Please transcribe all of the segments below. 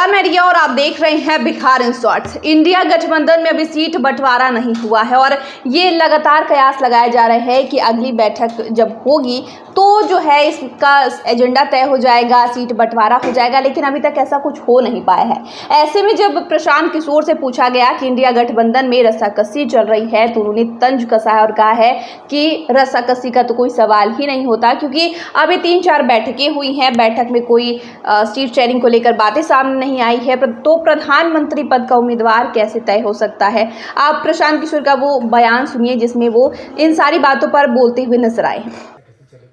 नमस्कार, मैं रिया और आप देख रहे हैं बिहार इन शॉर्ट्स। इंडिया गठबंधन में अभी सीट बंटवारा नहीं हुआ है और ये लगातार कयास लगाए जा रहे हैं कि अगली बैठक जब होगी तो जो है इसका एजेंडा तय हो जाएगा, सीट बंटवारा हो जाएगा, लेकिन अभी तक ऐसा कुछ हो नहीं पाया है। ऐसे में जब प्रशांत किशोर से पूछा गया कि इंडिया गठबंधन में रस्साकसी चल रही है तो उन्होंने तंज कसा है और कहा है कि रस्साकसी का तो कोई सवाल ही नहीं होता, क्योंकि अभी 3-4 बैठकें हुई हैं, बैठक में कोई सीट शेयरिंग को लेकर बातें सामने नहीं आई है, तो प्रधानमंत्री पद का उम्मीदवार कैसे तय हो सकता है। आप प्रशांत किशोर का वो बयान सुनिए जिसमें वो इन सारी बातों पर बोलते हुए नजर आए हैं।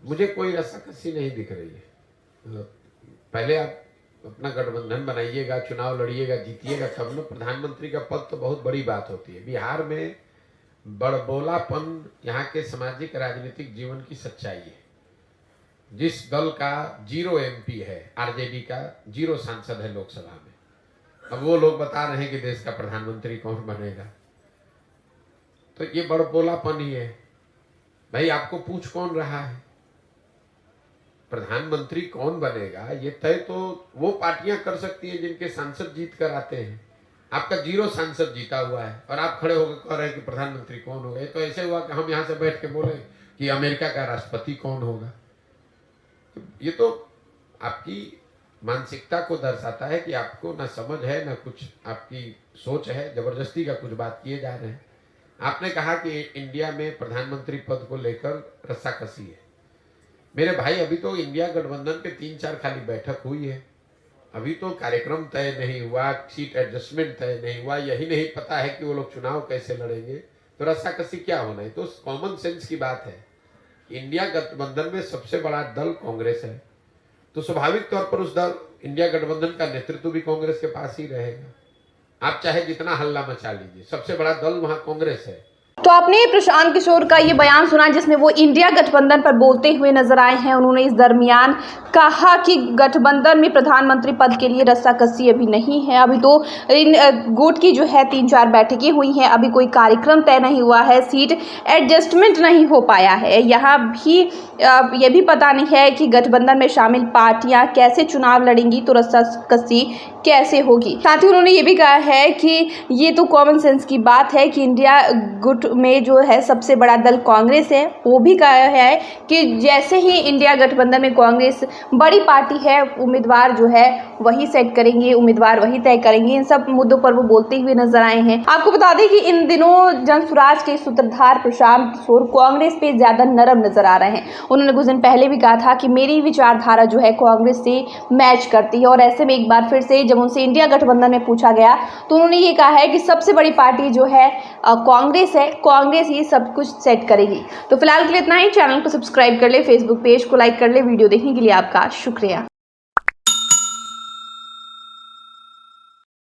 मुझे कोई रस्साकसी नहीं दिख रही है। पहले आप अपना गठबंधन बनाइएगा, चुनाव लड़िएगा, जीतिएगा, तब न प्रधानमंत्री का पद तो बहुत बड़ी बात होती है। बिहार में बड़बोलापन यहाँ के सामाजिक राजनीतिक जीवन की सच्चाई है। जिस दल का 0 MP है, आरजेडी का 0 सांसद है लोकसभा में, अब वो लोग बता रहे हैं कि देश का प्रधानमंत्री कौन बनेगा, तो ये बड़बोलापन ही है। भाई आपको पूछ कौन रहा है? प्रधानमंत्री कौन बनेगा ये तय तो वो पार्टियां कर सकती हैं जिनके सांसद जीत कर आते हैं। आपका 0 सांसद जीता हुआ है और आप खड़े होकर कह रहे हैं कि प्रधानमंत्री कौन होगा। ये तो ऐसे हुआ कि हम यहाँ से बैठ के बोले कि अमेरिका का राष्ट्रपति कौन होगा। ये तो आपकी मानसिकता को दर्शाता है कि आपको ना समझ है, ना कुछ आपकी सोच है, जबरदस्ती का कुछ बात किए जा रहे हैं। आपने कहा कि इंडिया में प्रधानमंत्री पद को लेकर रस्साकसी है। मेरे भाई, अभी तो इंडिया गठबंधन के 3-4 खाली बैठक हुई है, अभी तो कार्यक्रम तय नहीं हुआ, सीट एडजस्टमेंट तय नहीं हुआ, यही नहीं पता है कि वो लोग चुनाव कैसे लड़ेंगे, तो रस्साकसी क्या होना है। तो कॉमन सेंस की बात है। इंडिया गठबंधन में सबसे बड़ा दल कांग्रेस है, तो स्वाभाविक तौर पर उस दल इंडिया गठबंधन का नेतृत्व भी कांग्रेस के पास ही रहेगा। आप चाहे जितना हल्ला मचा लीजिए, सबसे बड़ा दल वहां कांग्रेस है। तो आपने प्रशांत किशोर का ये बयान सुना जिसमें वो इंडिया गठबंधन पर बोलते हुए नजर आए हैं। उन्होंने इस दरमियान कहा कि गठबंधन में प्रधानमंत्री पद के लिए रस्साकसी अभी नहीं है। अभी तो इन गुट की जो है 3-4 बैठकें हुई हैं, अभी कोई कार्यक्रम तय नहीं हुआ है, सीट एडजस्टमेंट नहीं हो पाया है। यहाँ भी ये भी पता नहीं है कि गठबंधन में शामिल पार्टियां कैसे चुनाव लड़ेंगी, तो रस्साकसी कैसे होगी। साथ ही उन्होंने ये भी कहा है कि ये तो कॉमन सेंस की बात है कि इंडिया गुट में जो है सबसे बड़ा दल कांग्रेस है। वो भी कहा है कि जैसे ही इंडिया गठबंधन में कांग्रेस बड़ी पार्टी है, उम्मीदवार जो है वही सेट करेंगे, उम्मीदवार वही तय करेंगे। इन सब मुद्दों पर वो बोलते हुए नजर आए हैं। आपको बता दें कि इन दिनों जनसुराज के सूत्रधार प्रशांत किशोर कांग्रेस पे ज्यादा नरम नजर आ रहे हैं। उन्होंने कुछ दिन पहले भी कहा था कि मेरी विचारधारा जो है कांग्रेस से मैच करती है, और ऐसे में एक बार फिर से जब उनसे इंडिया गठबंधन में पूछा गया तो उन्होंने ये कहा है कि सबसे बड़ी पार्टी जो है कांग्रेस है, कांग्रेस ही सब कुछ सेट करेगी। तो फिलहाल के लिए इतना ही। चैनल को सब्सक्राइब कर ले, फेसबुक पेज को लाइक कर ले। वीडियो देखने के लिए आपका शुक्रिया।